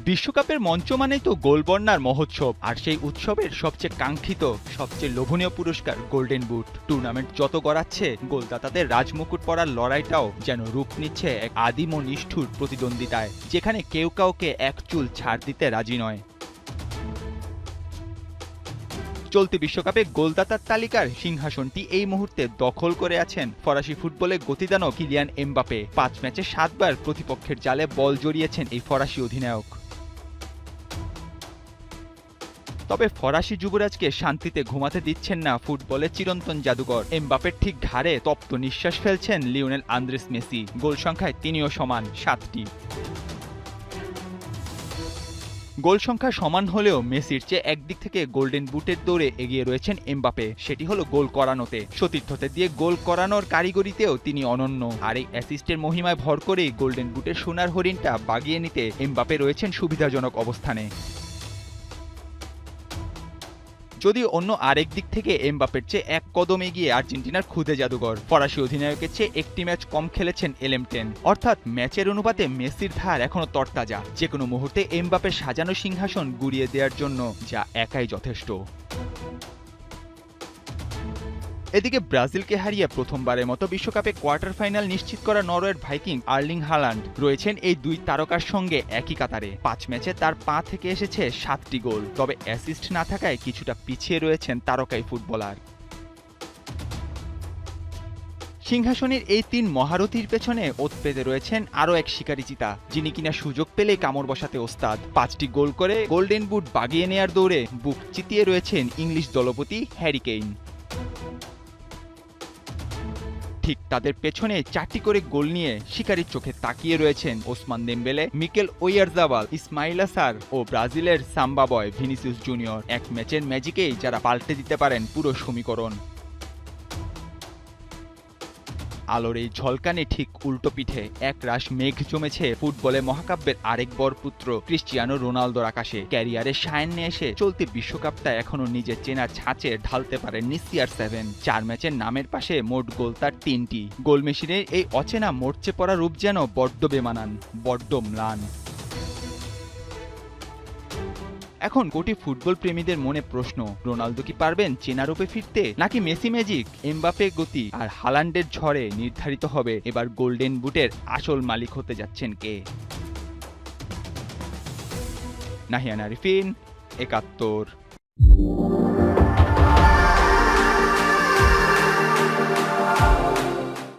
বিশ্বকাপের মঞ্চ মানেই তো গোল বন্যার মহোৎসব, আর সেই উৎসবের সবচেয়ে কাঙ্ক্ষিত, সবচেয়ে লোভনীয় পুরস্কার গোল্ডেন বুট। টুর্নামেন্ট যত গড়াচ্ছে, গোলদাতাদের রাজমুকুট পরার লড়াইটাও যেন রূপ নিচ্ছে এক আদিম ও নিষ্ঠুর প্রতিদ্বন্দ্বিতায়, যেখানে কেউ কাউকে এক চুল ছাড় দিতে রাজি নয়। চলতি বিশ্বকাপে গোলদাতার তালিকার সিংহাসনটি এই মুহূর্তে দখল করে আছেন ফরাসি ফুটবলে গতিদানও কিলিয়ান এমবাপে। 5 ম্যাচে 7 বার প্রতিপক্ষের জালে বল জড়িয়েছেন এই ফরাসি অধিনায়ক। তবে ফরাসি যুবরাজকে শান্তিতে ঘুমাতে দিচ্ছেন না ফুটবলের চিরন্তন জাদুঘর। এমবাপের ঠিক ঘাড়ে তপ্ত নিঃশ্বাস ফেলছেন লিওনেল আন্দ্রেস মেসি। গোল সংখ্যায় তিনিও সমান 7টি। গোল সংখ্যা সমান হলেও মেসির চেয়ে একদিক থেকে গোল্ডেন বুটের দৌড়ে এগিয়ে রয়েছেন এমবাপে। সেটি হলো গোল করানোতে। সতীর্থদের দিয়ে গোল করানোর কারিগরিতেও তিনি অনন্য। আর এই অ্যাসিস্টের মহিমায় ভর করেই গোল্ডেন বুটের সোনার হরিণটা বাগিয়ে নিতে এমবাপে রয়েছেন সুবিধাজনক অবস্থানে। যদি অন্য আরেক দিক থেকে এমবাপের চেয়ে এক কদম এগিয়ে আর্জেন্টিনার খুদে জাদুঘর। ফরাসি অধিনায়কের চেয়ে একটি ম্যাচ কম খেলেছেন এলএম10। অর্থাৎ ম্যাচের অনুপাতে মেসির ধার এখনো তরতাজা। যে কোনো মুহূর্তে এমবাপের সাজানো সিংহাসন গুড়িয়ে দেওয়ার জন্য যা একাই যথেষ্ট। এদিকে ব্রাজিলকে হারিয়ে প্রথমবারের মতো বিশ্বকাপে কোয়ার্টার ফাইনাল নিশ্চিত করা নরওয়ের ভাইকিং আর্লিং হালান্ড রয়েছেন এই দুই তারকার সঙ্গে একই কাতারে। 5 ম্যাচে তার পা থেকে এসেছে 7টি গোল। তবে অ্যাসিস্ট না থাকায় কিছুটা পিছিয়ে রয়েছেন তারকাই ফুটবলার। সিংহাসনের এই 3 মহারথীর পেছনে ওত পেতে রয়েছেন আরও এক শিকারী চিতা, যিনি কিনা সুযোগ পেলেই কামড় বসাতে ওস্তাদ। 5টি গোল করে গোল্ডেন বুট বাগিয়ে নেয়ার দৌড়ে বুক চিতিয়ে রয়েছেন ইংলিশ দলপতি হ্যারি কেইন। ঠিক তাদের পেছনে 4টি করে গোল নিয়ে শিকারীর চোখে তাকিয়ে রয়েছেন ওসমান দেমবেলে, মিকেল ওয়াইয়ারজাবাল, ইসমাইল সার ও ব্রাজিলের সাম্বা বয় ভিনিসিয়াস জুনিয়র। এক ম্যাচের ম্যাজিকেই যারা পাল্টে দিতে পারেন পুরো সমীকরণ। আলোর এই ঝলকানে ঠিক উল্টো পিঠে এক রাশ মেঘ জমেছে ফুটবলে মহাকাব্যের আরেক বরপুত্র ক্রিস্টিয়ানো রোনালদোর আকাশে। ক্যারিয়ারে সায়ান্নে এসে চলতি বিশ্বকাপটা এখনো নিজের চেনা ছাঁচে ঢালতে পারেননি CR7। 4 ম্যাচের নামের পাশে মোট গোল তার 3টি। গোল মেশিনের এই অচেনা মরচে পড়া রূপ যেন বড্ড বেমানান, বড্ড ম্লান। এখন কোটি ফুটবল প্রেমীদের মনে প্রশ্ন, রোনালদো কি পারবেন চেনা রূপে ফিরতে, নাকি মেসি ম্যাজিক, এমবাপে গতি আর হালান্ডের ঝড়ে নির্ধারিত হবে এবার গোল্ডেন বুটের আসল মালিক হতে যাচ্ছেন কে? নাহিয়ান আরিফিন, ৭১।